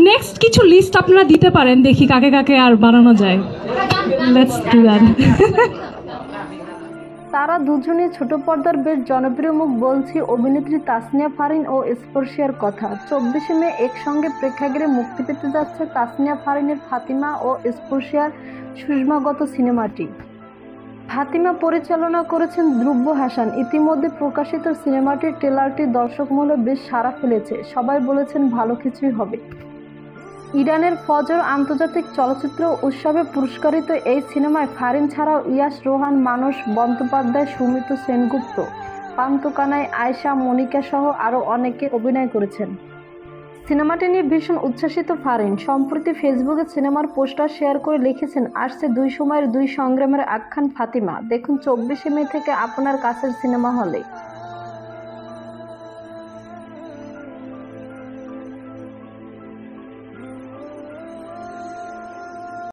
Next কিছু list আপনারা দিতে পারেন, দেখি কাকে কাকে আর বানানো যায়। Let's do that. তারা দুজনেই ছোট পর্দার বেশ জনপ্রিয় মুখ। বলছি অভিনেত্রী তাসনিয়া ফারিন ও স্পর্শিয়ার কথা। 24শে মে একসঙ্গে প্রেক্ষাগৃহে মুক্তি পেতে যাচ্ছে তাসনিয়া ফারিনের ফাতিমা ও স্পর্শিয়ার সুষমাগত সিনেমাটি। ফাতিমা পরিচালনা করেছেন ধ্রুব হাসান। ইতিমধ্যে প্রকাশিত সিনেমাটির ট্রেলারটি দর্শক মহলে বেশ সাড়া ফেলেছে। সবাই বলেছেন ভালো কিছুই হবে। ইরানের ফজর আন্তর্জাতিক চলচ্চিত্র উৎসবে পুরস্কারিত এই সিনেমায় ফারিন ছাড়াও ইয়াশ রোহান, মানস বন্দ্যোপাধ্যায়, সুমিত সেনগুপ্ত, পান্তু কানাই, আয়েশা, মনিকা সহ আরও অনেকে অভিনয় করেছেন। সিনেমাটি নিয়ে ভীষণ উচ্ছ্বসিত ফারিন। সম্প্রতি ফেসবুকে সিনেমার পোস্টার শেয়ার করে লিখেছেন, আসছে দুই সময়ের দুই সংগ্রামের আখ্যান ফাতিমা। দেখুন 24শে মে থেকে আপনার কাছের সিনেমা হলে।